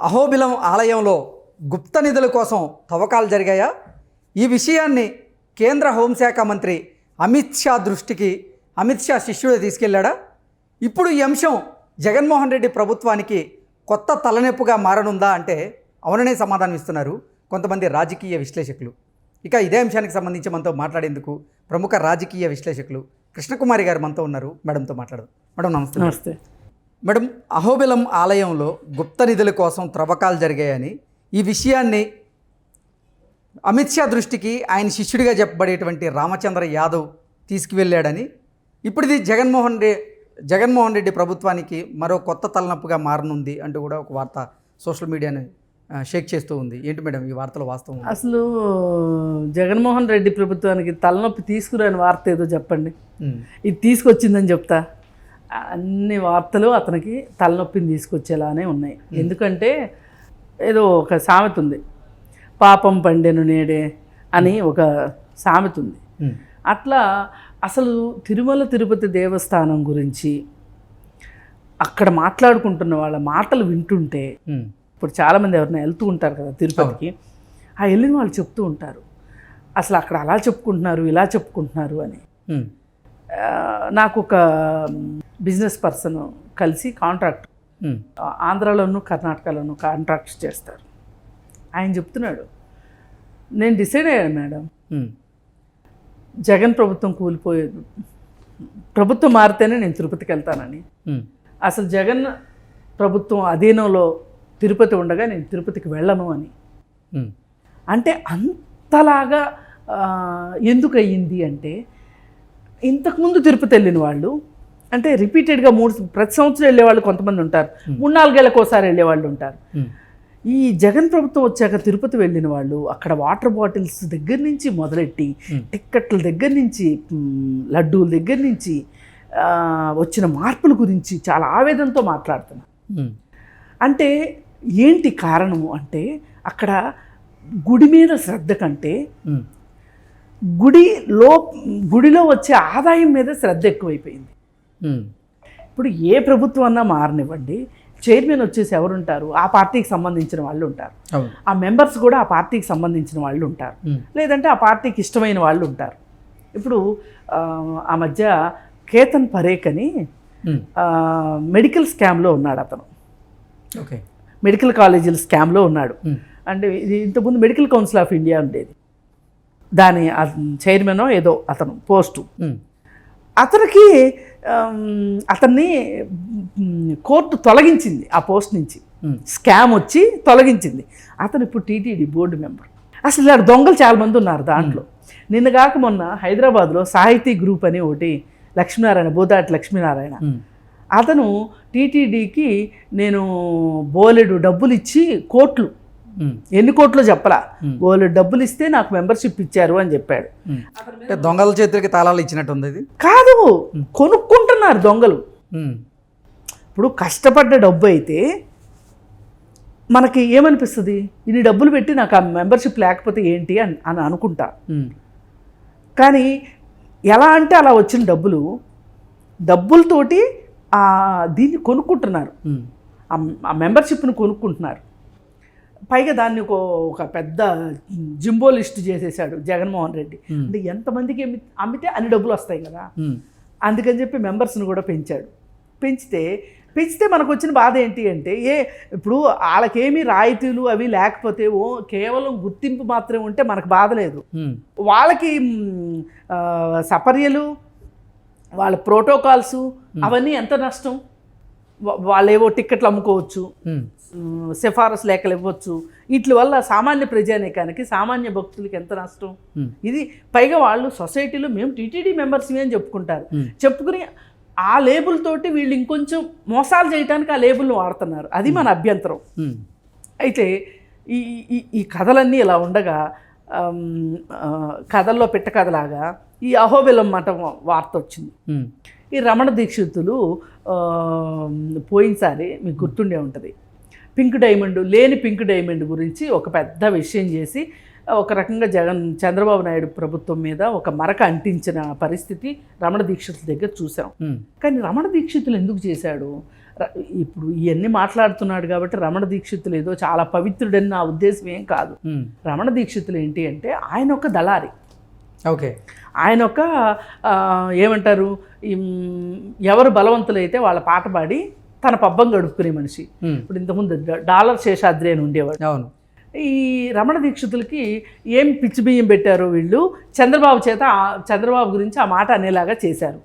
అహోబిలం ఆలయంలో గుప్త నిధుల కోసం తవ్వకాలు జరిగాయా? ఈ విషయాన్ని కేంద్ర హోంశాఖ మంత్రి అమిత్ షా దృష్టికి అమిత్ షా శిష్యుడు తీసుకెళ్లాడా? ఇప్పుడు ఈ అంశం జగన్మోహన్ రెడ్డి ప్రభుత్వానికి కొత్త తలనొప్పిగా మారనుందా అంటే అవుననే సమాధానం ఇస్తున్నారు కొంతమంది రాజకీయ విశ్లేషకులు. ఇక ఇదే అంశానికి సంబంధించి మనతో మాట్లాడేందుకు ప్రముఖ రాజకీయ విశ్లేషకులు కృష్ణకుమారి గారు మనతో ఉన్నారు. మేడంతో మాట్లాడదాం. మేడం నమస్తే. నమస్తే మేడం, అహోబిలం ఆలయంలో గుప్త నిధుల కోసం త్రవ్వకాలు జరిగాయని ఈ విషయాన్ని అమిత్ షా దృష్టికి ఆయన శిష్యుడిగా చెప్పబడేటువంటి రామచంద్ర యాదవ్ తీసుకువెళ్ళాడని, ఇప్పుడు ఇది జగన్మోహన్ రెడ్డి ప్రభుత్వానికి మరో కొత్త తలనొప్పిగా మారనుంది అంటూ కూడా ఒక వార్త సోషల్ మీడియాని షేక్ చేస్తూ ఉంది. ఏంటి మేడం ఈ వార్తలో వాస్తవం? అసలు జగన్మోహన్ రెడ్డి ప్రభుత్వానికి తలనొప్పి తీసుకురాని వార్త ఏదో చెప్పండి. ఇది తీసుకొచ్చిందని చెప్తా. అన్ని వార్తలు అతనికి తలనొప్పిని తీసుకొచ్చేలానే ఉన్నాయి. ఎందుకంటే ఏదో ఒక సామెత ఉంది, పాపం పండెను నేడే అని ఒక సామెత ఉంది. అట్లా అసలు తిరుమల తిరుపతి దేవస్థానం గురించి అక్కడ మాట్లాడుకుంటున్న వాళ్ళ మాటలు వింటుంటే, ఇప్పుడు చాలామంది ఎవరైనా వెళ్తూ ఉంటారు కదా తిరుపతికి, ఆ వెళ్ళిన వాళ్ళు చెప్తూ ఉంటారు అసలు అక్కడ అలా చెప్పుకుంటున్నారు ఇలా చెప్పుకుంటున్నారు అని. నాకు ఒక బిజినెస్ పర్సన్ కలిసి కాంట్రాక్ట్ ఆంధ్రాలోను కర్ణాటకలోను కాంట్రాక్ట్స్ చేస్తారు. ఆయన చెప్తున్నాడు, నేను డిసైడ్ అయ్యాను మేడం, జగన్ ప్రభుత్వం కూలిపోయేది, ప్రభుత్వం మారితేనే నేను తిరుపతికి వెళ్తానని. అసలు జగన్ ప్రభుత్వం అధీనంలో తిరుపతి ఉండగా నేను తిరుపతికి వెళ్ళను అని. అంటే అంతలాగా ఎందుకు అయ్యింది అంటే, ఇంతకుముందు తిరుపతి వెళ్ళిన వాళ్ళు అంటే రిపీటెడ్గా ప్రతి సంవత్సరం వెళ్ళేవాళ్ళు కొంతమంది ఉంటారు, 3-4 ఏళ్ళకి ఒకసారి వెళ్ళేవాళ్ళు ఉంటారు. ఈ జగన్ ప్రభుత్వం వచ్చాక తిరుపతి వెళ్ళిన వాళ్ళు అక్కడ వాటర్ బాటిల్స్ దగ్గర నుంచి మొదలెట్టి టిక్కెట్ల దగ్గర నుంచి లడ్డూల దగ్గర నుంచి వచ్చిన మార్పుల గురించి చాలా ఆవేదనతో మాట్లాడుతున్నారు. అంటే ఏంటి కారణము అంటే, అక్కడ గుడి మీద శ్రద్ధ కంటే గుడిలో వచ్చే ఆదాయం మీద శ్రద్ధ ఎక్కువైపోయింది. ఇప్పుడు ఏ ప్రభుత్వం అన్నా మారనివ్వండి, చైర్మన్ వచ్చేసి ఎవరుంటారు, ఆ పార్టీకి సంబంధించిన వాళ్ళు ఉంటారు, ఆ మెంబర్స్ కూడా ఆ పార్టీకి సంబంధించిన వాళ్ళు ఉంటారు, లేదంటే ఆ పార్టీకి ఇష్టమైన వాళ్ళు ఉంటారు. ఇప్పుడు ఆ మధ్య కేతన్ పరేఖ్ అని మెడికల్ స్కామ్లో ఉన్నాడు అతను. ఓకే, మెడికల్ కాలేజీల స్కామ్లో ఉన్నాడు. అంటే ఇది ఇంతకుముందు మెడికల్ కౌన్సిల్ ఆఫ్ ఇండియా ఉండేది, దాని చైర్మనో ఏదో అతను పోస్టు. అతన్ని కోర్టు తొలగించింది ఆ పోస్ట్ నుంచి, స్కామ్ వచ్చి తొలగించింది. అతను ఇప్పుడు టీటీడీ బోర్డు మెంబర్. అసలు ఇలా దొంగలు చాలామంది ఉన్నారు దాంట్లో. నిన్నగాక మొన్న హైదరాబాద్లో సాహితీ గ్రూప్ అని ఒకటి, లక్ష్మీనారాయణ, బోదాటి లక్ష్మీనారాయణ, అతను టీటీడీకి నేను బోలెడు డబ్బులు ఇచ్చి, కోట్లు, ఎన్ని కోట్లు చెప్పలా, బోలెడు డబ్బులు ఇస్తే నాకు మెంబర్షిప్ ఇచ్చారు అని చెప్పాడు. దొంగల చేతులకి తాళాలు ఇచ్చినట్టుంది. ఇది కాదు, కొనుక్కుంటున్నారు దొంగలు. ఇప్పుడు కష్టపడ్డ డబ్బు అయితే మనకి ఏమనిపిస్తుంది, ఇన్ని డబ్బులు పెట్టి నాకు ఆ మెంబర్షిప్ లేకపోతే ఏంటి అని అనుకుంటా. కానీ ఎలా అంటే అలా వచ్చిన డబ్బులతోటి దీన్ని కొనుక్కుంటున్నారు, ఆ మెంబర్షిప్ను కొనుక్కుంటున్నారు. పైగా దాన్ని ఒక పెద్ద జింబో లిస్ట్ చేసేసాడు జగన్మోహన్ రెడ్డి. అంటే ఎంతమందికి అమ్మితే అన్ని డబ్బులు వస్తాయి కదా, అందుకని చెప్పి మెంబర్స్ని కూడా పెంచితే మనకు వచ్చిన బాధ ఏంటి అంటే, ఇప్పుడు వాళ్ళకేమీ రాయితీలు అవి లేకపోతే కేవలం గుర్తింపు మాత్రమే ఉంటే మనకు బాధ లేదు. వాళ్ళకి సపర్యలు, వాళ్ళ ప్రోటోకాల్స్ అవన్నీ ఎంత నష్టం. వాళ్ళేవో టిక్కెట్లు అమ్ముకోవచ్చు, సిఫారసు లేఖలు ఇవ్వచ్చు, వీటి వల్ల సామాన్య ప్రజానీకానికి, సామాన్య భక్తులకి ఎంత నష్టం. ఇది పైగా వాళ్ళు సొసైటీలో మేము టీటీడీ మెంబర్స్మే అని చెప్పుకుని ఆ లేబుల్ తోటి వీళ్ళు ఇంకొంచెం మోసాలు చేయడానికి ఆ లేబుల్ని వాడుతున్నారు. అది మన అభ్యంతరం. అయితే ఈ కథలన్నీ ఇలా ఉండగా, కథల్లో పెట్ట కథలాగా ఈ అహోబిలం మఠం వార్త వచ్చింది. ఈ రమణ దీక్షితులు పోయినసారి మీకు గుర్తుండే ఉంటుంది, పింక్ డైమండ్ గురించి ఒక పెద్ద విషయం చేసి ఒక రకంగా చంద్రబాబు నాయుడు ప్రభుత్వం మీద ఒక మరక అంటించిన పరిస్థితి రమణ దీక్షితుల దగ్గర చూసాం. కానీ రమణ దీక్షితులు ఎందుకు చేశాడు, ఇప్పుడు ఇవన్నీ మాట్లాడుతున్నాడు కాబట్టి రమణ దీక్షితులు ఏదో చాలా పవిత్రుడని నా ఉద్దేశం ఏం కాదు. రమణ దీక్షితులు ఏంటి అంటే ఆయన ఒక దళారి. ఓకే. ఆయన ఒక ఏమంటారు, ఎవరు బలవంతులైతే వాళ్ళ పాట పాడి తన పబ్బం గడుపుకునే మనిషి. ఇప్పుడు ఇంతకుముందు డాలర్ శేషాద్రి అని ఉండేవాడు. అవును. ఈ రమణ దీక్షితులకి ఏం పిచ్చి బియ్యం పెట్టారో వీళ్ళు చంద్రబాబు గురించి ఆ మాట అనేలాగా చేశారు.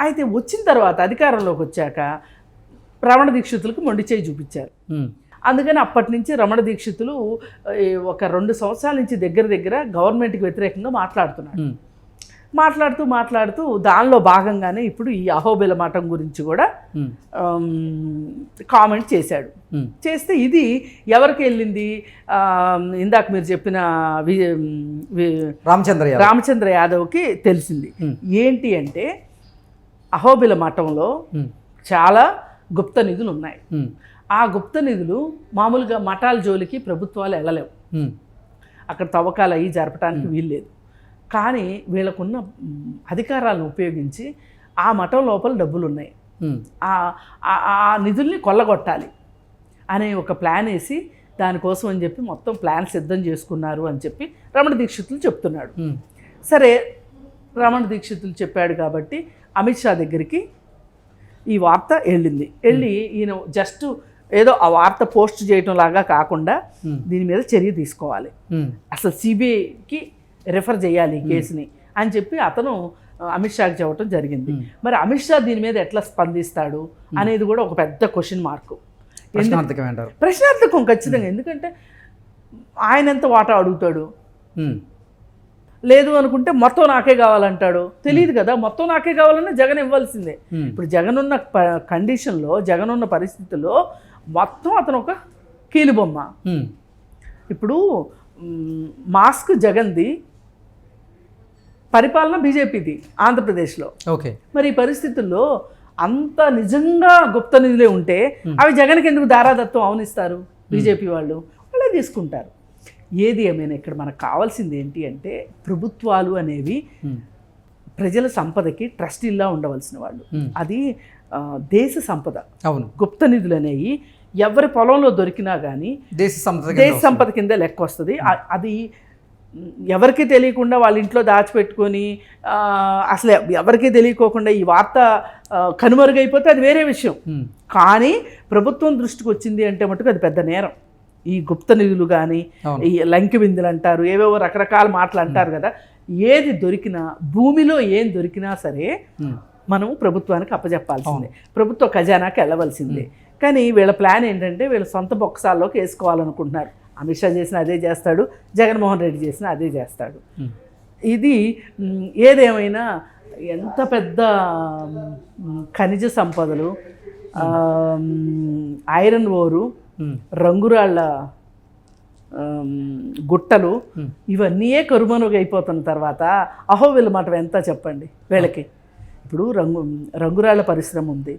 అయితే వచ్చిన తర్వాత అధికారంలోకి వచ్చాక రమణ దీక్షితులకు మొండి చేయి చూపించారు. అందుకని అప్పటి నుంచి రమణ దీక్షితులు ఒక 2 సంవత్సరాల నుంచి దగ్గర గవర్నమెంట్కి వ్యతిరేకంగా మాట్లాడుతూ దానిలో భాగంగానే ఇప్పుడు ఈ అహోబిల మఠం గురించి కూడా కామెంట్ చేశాడు. చేస్తే ఇది ఎవరికి వెళ్ళింది, ఇందాక మీరు చెప్పిన రామచంద్ర యాదవ్కి తెలిసింది. ఏంటి అంటే అహోబిల మఠంలో చాలా గుప్త నిధులు ఉన్నాయి. ఆ గుప్త నిధులు మామూలుగా మఠాల జోలికి ప్రభుత్వాలు వెళ్ళలేవు, అక్కడ తవ్వకాలు అయ్యి జరపడానికి వీల్లేదు. కానీ వీళ్ళకున్న అధికారాలను ఉపయోగించి ఆ మఠం లోపల డబ్బులు ఉన్నాయి, ఆ నిధుల్ని కొల్లగొట్టాలి అనే ఒక ప్లాన్ వేసి దానికోసం అని చెప్పి మొత్తం ప్లాన్ సిద్ధం చేసుకున్నారు అని చెప్పి రమణ దీక్షితులు చెప్తున్నాడు. సరే, రమణ దీక్షితులు చెప్పాడు కాబట్టి అమిత్ షా దగ్గరికి ఈ వార్త వెళ్ళి ఈయన జస్ట్ ఏదో ఆ వార్త పోస్ట్ చేయటం లాగా కాకుండా దీని మీద చర్య తీసుకోవాలి, అసలు సిబిఐకి రెఫర్ చేయాలి ఈ కేసుని అని చెప్పి అతను అమిత్ షాకి చెప్పడం జరిగింది. మరి అమిత్ షా దీని మీద ఎట్లా స్పందిస్తాడు అనేది కూడా ఒక పెద్ద క్వశ్చన్ మార్కు, ప్రశ్నార్థకం ఖచ్చితంగా. ఎందుకంటే ఆయన ఎంత వాటా అడుగుతాడు, లేదు అనుకుంటే మొత్తం నాకే కావాలంటాడు, తెలియదు కదా. మొత్తం నాకే కావాలన్నా జగన్ ఇవ్వాల్సిందే. ఇప్పుడు జగన్ ఉన్న కండిషన్లో, జగన్ ఉన్న పరిస్థితుల్లో మొత్తం అతను ఒక కీలుబొమ్మ. ఇప్పుడు మాస్క్ జగన్ది, పరిపాలన బీజేపీది ఆంధ్రప్రదేశ్లో. ఓకే. మరి ఈ పరిస్థితుల్లో అంత నిజంగా గుప్త నిధులే ఉంటే అవి జగన్కి ఎందుకు దారాదత్వం అవనిస్తారు? బీజేపీ వాళ్ళే తీసుకుంటారు. ఏది ఏమైనా ఇక్కడ మనకు కావాల్సింది ఏంటి అంటే ప్రభుత్వాలు అనేవి ప్రజల సంపదకి ట్రస్టీల్లా ఉండవలసిన వాళ్ళు. అది దేశ సంపద. అవును. గుప్త నిధులు అనేవి ఎవరి పొలంలో దొరికినా కానీ దేశ సంపద కింద లెక్క వస్తుంది. అది ఎవరికి తెలియకుండా వాళ్ళ ఇంట్లో దాచిపెట్టుకొని అసలు ఎవరికి తెలియకోకుండా ఈ వార్త కనుమరుగైపోతే అది వేరే విషయం. కానీ ప్రభుత్వం దృష్టికి వచ్చింది అంటే మటుకు అది పెద్ద నేరం. ఈ గుప్త నిధులు కానీ, ఈ లంకి బిందులు అంటారు, ఏవేవో రకరకాల మాటలు అంటారు కదా, ఏది దొరికినా, భూమిలో ఏం దొరికినా సరే మనం ప్రభుత్వానికి అప్పచెప్పాల్సిందే, ప్రభుత్వ ఖజానాకి వెళ్ళవలసిందే. కానీ వీళ్ళ ప్లాన్ ఏంటంటే వీళ్ళ సొంత బొక్కసాల్లోకి వేసుకోవాలనుకుంటున్నారు. అమిత్ షా చేసిన అదే చేస్తాడు, జగన్మోహన్ రెడ్డి చేసిన అదే చేస్తాడు. ఇది ఏదేమైనా ఎంత పెద్ద ఖనిజ సంపదలు, ఐరన్ ఓరు, రంగురాళ్ళ గుట్టలు, ఇవన్నీయే కరుమరుగైపోతున్న తర్వాత అహోబిల మఠం ఎంత చెప్పండి వీళ్ళకి. ఇప్పుడు రంగురాళ్ళ పరిశ్రమ ఉంది,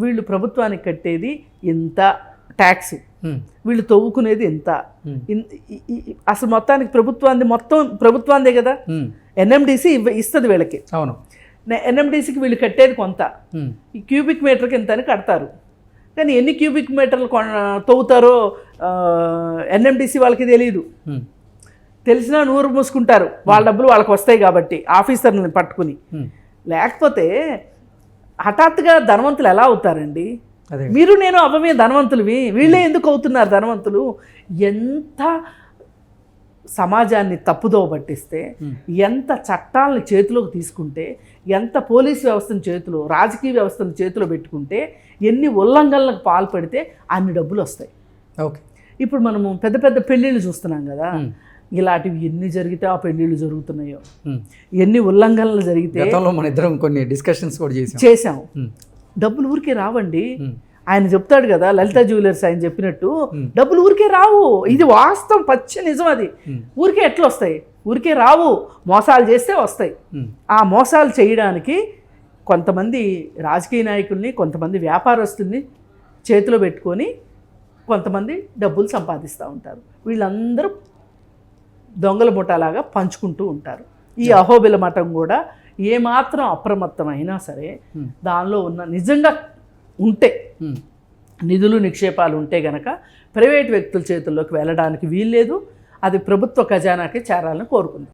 వీళ్ళు ప్రభుత్వానికి కట్టేది ఇంత ట్యాక్స్, వీళ్ళు తవ్వుకునేది ఎంత, అసలు మొత్తానికి ప్రభుత్వాందే కదా. ఎన్ఎండిసి ఇస్తుంది వీళ్ళకి. అవును. ఎన్ఎండిసికి వీళ్ళు కట్టేది కొంత, ఈ క్యూబిక్ మీటర్కి ఎంత అని కడతారు. కానీ ఎన్ని క్యూబిక్ మీటర్లు తవ్వుతారో ఎన్ఎండిసి వాళ్ళకి తెలియదు. తెలిసినా నూరు మూసుకుంటారు, వాళ్ళ డబ్బులు వాళ్ళకి వస్తాయి కాబట్టి ఆఫీసర్ని పట్టుకుని. లేకపోతే హఠాత్తుగా ధనవంతులు ఎలా అవుతారండి? మీరు నేను అవ్వమే ధనవంతులవి, వీళ్ళే ఎందుకు అవుతున్నారు ధనవంతులు? ఎంత సమాజాన్ని తప్పుదోవ పట్టిస్తే, ఎంత చట్టాలను చేతిలోకి తీసుకుంటే, ఎంత పోలీస్ వ్యవస్థను రాజకీయ వ్యవస్థను చేతిలో పెట్టుకుంటే, ఎన్ని ఉల్లంఘనలకు పాల్పడితే అన్ని డబ్బులు వస్తాయి. ఓకే. ఇప్పుడు మనము పెద్ద పెద్ద పెళ్ళిళ్ళు చూస్తున్నాం కదా, ఇలాంటివి ఎన్ని జరిగితే ఆ పెళ్ళిళ్ళు జరుగుతున్నాయో, ఎన్ని ఉల్లంఘనలు జరిగితే. మన ఇద్దరం కొన్ని డిస్కషన్స్ కూడా చేసాం. డబ్బులు ఊరికే రావండి. ఆయన చెప్తాడు కదా, లలిత జ్యువెలర్స్ ఆయన చెప్పినట్టు డబ్బులు ఊరికే రావు. ఇది వాస్తవం, పచ్చి నిజం. అది ఊరికే ఎట్లా వస్తాయి? ఊరికే రావు. మోసాలు చేస్తే వస్తాయి. ఆ మోసాలు చేయడానికి కొంతమంది రాజకీయ నాయకుల్ని, కొంతమంది వ్యాపారస్తుల్ని చేతిలో పెట్టుకొని కొంతమంది డబ్బులు సంపాదిస్తూ ఉంటారు. వీళ్ళందరూ దొంగల ముఠాలాగా పంచుకుంటూ ఉంటారు. ఈ అహోబిల మఠం కూడా ఏమాత్రం అప్రమత్తమైనా సరే దానిలో ఉన్న నిజంగా ఉంటే, నిధులు నిక్షేపాలు ఉంటే గనక ప్రైవేట్ వ్యక్తుల చేతుల్లోకి వెళ్ళడానికి వీల్లేదు. అది ప్రభుత్వ ఖజానాకి చేరాలని కోరుకుంది.